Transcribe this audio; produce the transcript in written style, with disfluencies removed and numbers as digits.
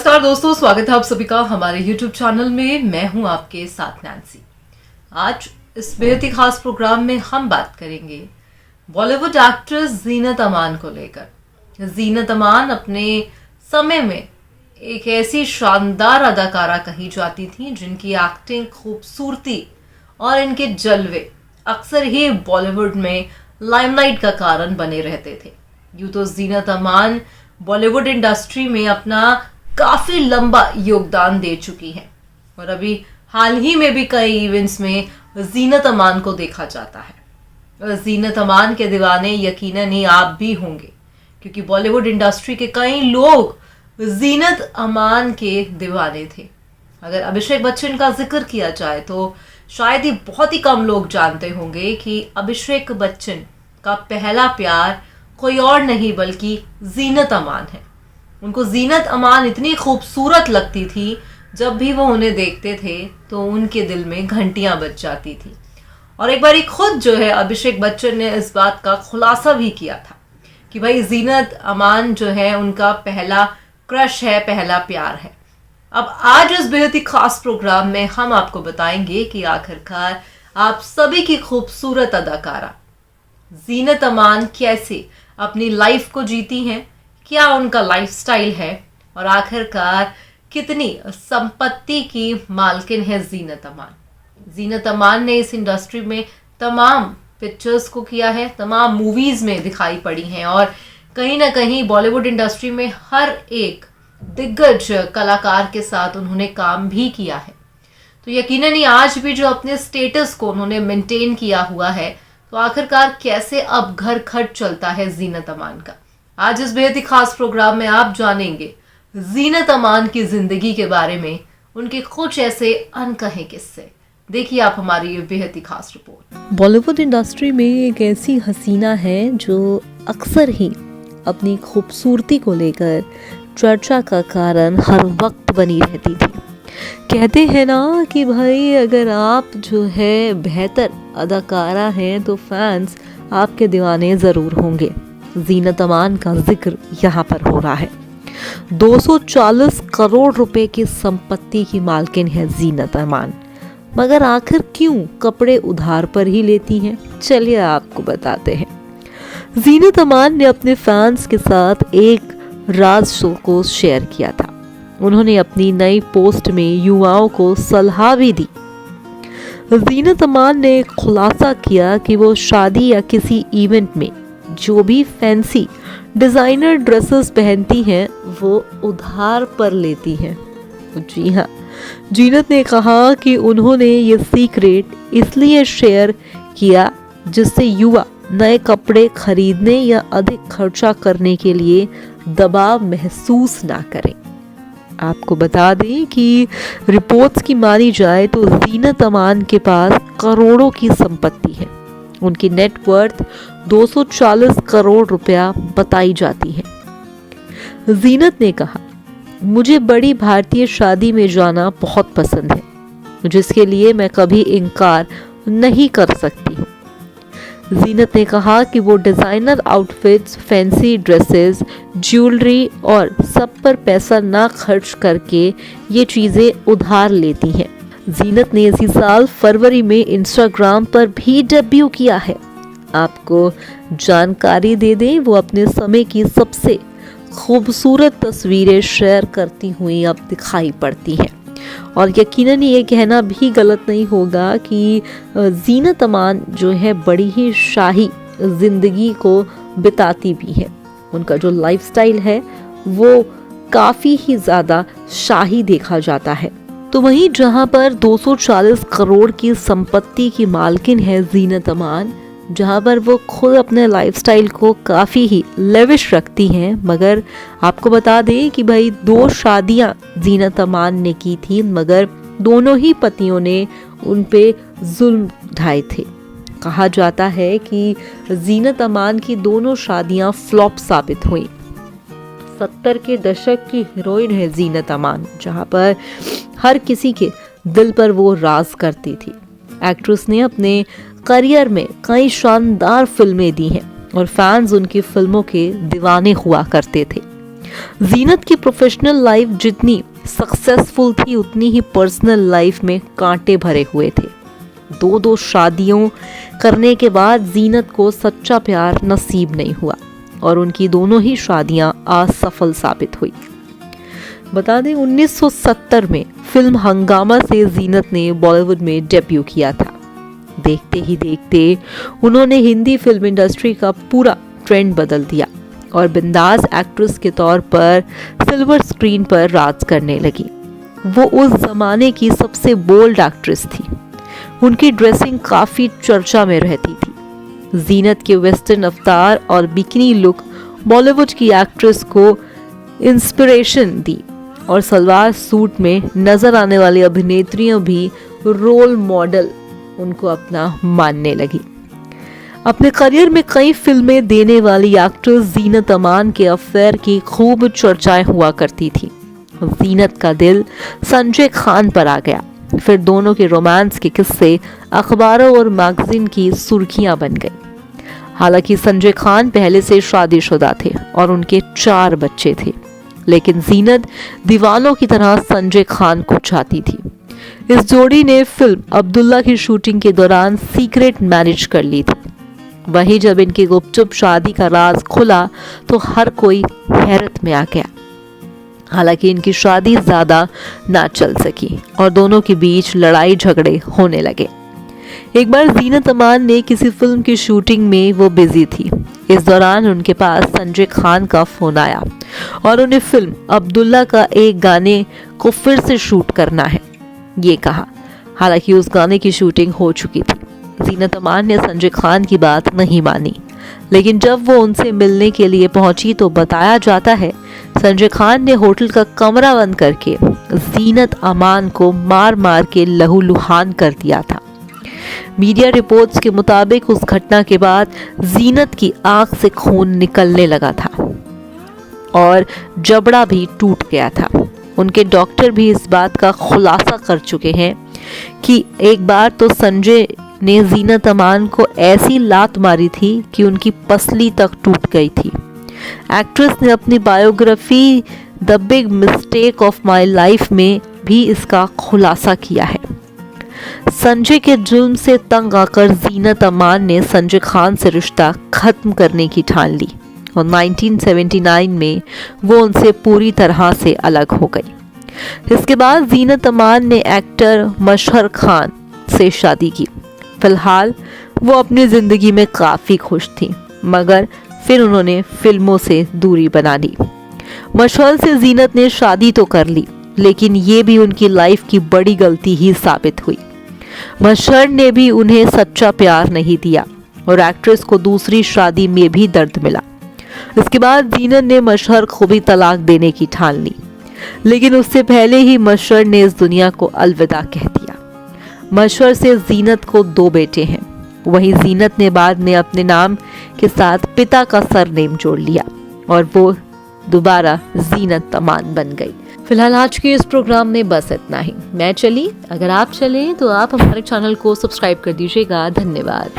नमस्कार दोस्तों, स्वागत है आप सभी का हमारे YouTube चैनल में। मैं हूं आपके साथ नैन्सी। आज इस बेहद ही खास प्रोग्राम में हम बात करेंगे बॉलीवुड एक्ट्रेस जीनत अमान को लेकर। जीनत अमान अपने समय में एक ऐसी शानदार अदाकारा कही जाती थी जिनकी एक्टिंग, खूबसूरती और इनके जलवे अक्सर ही बॉलीवुड में लाइमलाइट का कारण बने रहते थे। यूं तो जीनत अमान बॉलीवुड इंडस्ट्री में अपना काफी लंबा योगदान दे चुकी हैं और अभी हाल ही में भी कई इवेंट्स में जीनत अमान को देखा जाता है। जीनत अमान के दीवाने यकीनन ही आप भी होंगे, क्योंकि बॉलीवुड इंडस्ट्री के कई लोग जीनत अमान के दीवाने थे। अगर अभिषेक बच्चन का जिक्र किया जाए तो शायद ही बहुत ही कम लोग जानते होंगे कि अभिषेक बच्चन का पहला प्यार कोई और नहीं बल्कि जीनत अमान है। उनको जीनत अमान इतनी खूबसूरत लगती थी, जब भी वो उन्हें देखते थे तो उनके दिल में घंटियां बज जाती थी। और एक बारी खुद जो है अभिषेक बच्चन ने इस बात का खुलासा भी किया था कि भाई जीनत अमान जो है उनका पहला क्रश है, पहला प्यार है। अब आज इस बेहद ही खास प्रोग्राम में हम आपको बताएंगे कि आखिरकार आप सभी की खूबसूरत अदाकारा जीनत अमान कैसे अपनी लाइफ को जीती हैं, क्या उनका लाइफस्टाइल है और आखिरकार कितनी संपत्ति की मालकिन है जीनत अमान। जीनत अमान ने इस इंडस्ट्री में तमाम पिक्चर्स को किया है, तमाम मूवीज में दिखाई पड़ी हैं और कहीं ना कहीं बॉलीवुड इंडस्ट्री में हर एक दिग्गज कलाकार के साथ उन्होंने काम भी किया है। तो यकीनन ही आज भी जो अपने स्टेटस को उन्होंने मेंटेन किया हुआ है, तो आखिरकार कैसे अब घर खर्च चलता है जीनत अमान का। आज इस बेहद ही खास प्रोग्राम में आप जानेंगे जीनत अमान की जिंदगी के बारे में, उनके कुछ ऐसे अनकहे किस्से। देखिए आप हमारी ये बेहद ही खास रिपोर्ट। बॉलीवुड इंडस्ट्री में एक ऐसी हसीना है जो अक्सर ही अपनी खूबसूरती को लेकर चर्चा का कारण हर वक्त बनी रहती थी। कहते हैं ना कि भाई अगर आप जो है बेहतर अदाकारा हैं तो फैंस आपके दीवाने ज़रूर होंगे। जीनत अमान का जिक्र यहाँ पर हो रहा है। 240 करोड़ रुपए की संपत्ति की मालकिन है जीनत अमान, मगर आखिर क्यों कपड़े उधार पर ही लेती हैं, चलिए आपको बताते हैं। जीनत अमान ने अपने फैंस के साथ एक राज को शेयर किया था। उन्होंने अपनी नई पोस्ट में युवाओं को सलाह भी दी। जीनत अमान ने खुलासा किया कि वो शादी या किसी इवेंट में जो भी फैंसी डिजाइनर ड्रेसेस पहनती हैं वो उधार पर लेती हैं। जी हाँ, जीनत ने कहा कि उन्होंने ये सीक्रेट इसलिए शेयर किया जिससे युवा नए कपड़े खरीदने या अधिक खर्चा करने के लिए दबाव महसूस ना करें। आपको बता दें कि रिपोर्ट्स की मानी जाए तो जीनत अमान के पास करोड़ों की संपत्ति है। उनकी नेटवर्थ 240 करोड़ रुपया बताई जाती है। जीनत ने कहा, मुझे बड़ी भारतीय शादी में जाना बहुत पसंद है, जिसके लिए मैं कभी इनकार नहीं कर सकती। जीनत ने कहा कि वो designer outfits, fancy dresses, jewellery और सब पर पैसा ना खर्च करके ये चीजें उधार लेती हैं। जीनत ने इसी साल फरवरी में इंस्टाग्राम पर भी डेब्यू किया है। आपको जानकारी दे दें, वो अपने समय की सबसे खूबसूरत तस्वीरें शेयर करती हुई अब दिखाई पड़ती हैं। और यकीनन ये कहना भी गलत नहीं होगा कि जीनत अमान जो है बड़ी ही शाही जिंदगी को बिताती भी है। उनका जो लाइफस्टाइल है वो काफ़ी ही ज़्यादा शाही देखा जाता है। तो वहीं जहां पर 240 करोड़ की संपत्ति की मालकिन है जीनत अमान, जहां पर वो खुद अपने लाइफस्टाइल को काफ़ी ही लेविश रखती हैं, मगर आपको बता दें कि भाई 2 शादियां जीनत अमान ने की थी, मगर दोनों ही पतियों ने उन पे जुल्म ढाए थे। कहा जाता है कि जीनत अमान की दोनों शादियां फ्लॉप साबित हुई। 70 के दशक की हीरोइन है जीनत अमान, जहां पर हर किसी के दिल पर वो राज करती थी। एक्ट्रेस ने अपने करियर में कई शानदार फिल्में दी हैं और फैंस उनकी फिल्मों के दीवाने हुआ करते थे। जीनत की प्रोफेशनल लाइफ जितनी सक्सेसफुल थी उतनी ही पर्सनल लाइफ में कांटे भरे हुए थे। दो शादियों करने के बाद जीनत को सच्चा प्यार नसीब नहीं हुआ और उनकी दोनों ही शादियां असफल साबित हुई। बता दें 1970 में फिल्म हंगामा से जीनत ने बॉलीवुड में डेब्यू किया था। देखते ही देखते उन्होंने हिंदी फिल्म इंडस्ट्री का पूरा ट्रेंड बदल दिया और बिंदास एक्ट्रेस के तौर पर सिल्वर स्क्रीन पर राज करने लगी। वो उस जमाने की सबसे बोल्ड एक्ट्रेस थी। उनकी ड्रेसिंग काफी चर्चा में रहती थी। जीनत के वेस्टर्न अवतार और बिकिनी लुक बॉलीवुड की एक्ट्रेस को इंस्पिरेशन दी और सलवार सूट में नजर आने वाली अभिनेत्रियां भी रोल मॉडल उनको अपना मानने लगी। अपने करियर में कई फिल्में देने वाली एक्ट्रेस जीनत अमान के अफेयर की खूब चर्चाएं हुआ करती थी। जीनत का दिल संजय खान पर आ गया। फिर दोनों के रोमांस के किस्से अखबारों और मैगजीन की सुर्खियां बन गई। हालांकि संजय खान पहले से शादीशुदा थे और उनके 4 बच्चे थे, लेकिन जीनत दीवानों की तरह संजय खान को चाहती थी। इस जोड़ी ने फिल्म अब्दुल्ला की शूटिंग के दौरान सीक्रेट मैरिज कर ली थी। वहीं जब इनकी गुपचुप शादी का राज खुला तो हर कोई हैरत में आ गया। हालांकि इनकी शादी ज्यादा ना चल सकी और दोनों के बीच लड़ाई झगड़े होने लगे। एक बार जीनत अमान ने किसी फिल्म की शूटिंग में वो बिजी थी। इस दौरान उनके पास संजय खान का फोन आया और उन्हें फिल्म अब्दुल्ला का एक गाने को फिर से शूट करना है, ये कहा। हालांकि उस गाने की शूटिंग हो चुकी थी। जीनत अमान ने संजय खान की बात नहीं मानी, लेकिन जब वो उनसे मिलने के लिए पहुंची तो बताया जाता है संजय खान ने होटल का कमरा बंद करके जीनत अमान को मार मार के लहूलुहान कर दिया था। मीडिया रिपोर्ट्स के मुताबिक उस घटना के बाद जीनत की आंख से खून निकलने लगा था और जबड़ा भी टूट गया था। उनके डॉक्टर भी इस बात का खुलासा कर चुके हैं कि एक बार तो संजय ने जीनत अमान को ऐसी लात मारी थी कि उनकी पसली तक टूट गई थी। एक्ट्रेस ने अपनी biography the big mistake of my life में भी इसका खुलासा किया है। संजय के जुल्म से तंग आकर जीनत अमान ने संजय खान से रिश्ता खत्म करने की ठान ली और 1979 में वो उनसे पूरी तरह से अलग हो गई। इसके बाद जीनत अमान ने एक्टर मशहर खान से शादी की। फिलहाल वो अपनी जिंदगी में काफी खुश थी, मगर फिर उन्होंने फिल्मों से दूरी बना ली। मशहर से जीनत ने शादी तो कर ली, लेकिन ये भी उनकी लाइफ की बड़ी गलती ही साबित हुई। मशहर ने भी उन्हें सच्चा प्यार नहीं दिया और एक्ट्रेस को दूसरी शादी में भी दर्द मिला। इसके बाद जीनत ने मशहर को भी तलाक देने की ठान ली, लेकिन उससे पहले ही मशहर ने इस दुनिया को अलविदा कह दिया। मशहर से जीनत को 2 बेटे हैं। वहीं जीनत ने बाद में अपने नाम के साथ पिता का सरनेम जोड़ लिया और वो दोबारा जीनत अमान बन गई। फिलहाल आज के इस प्रोग्राम में बस इतना ही। मैं चली, अगर आप चले तो आप हमारे चैनल को सब्सक्राइब कर दीजिएगा। धन्यवाद।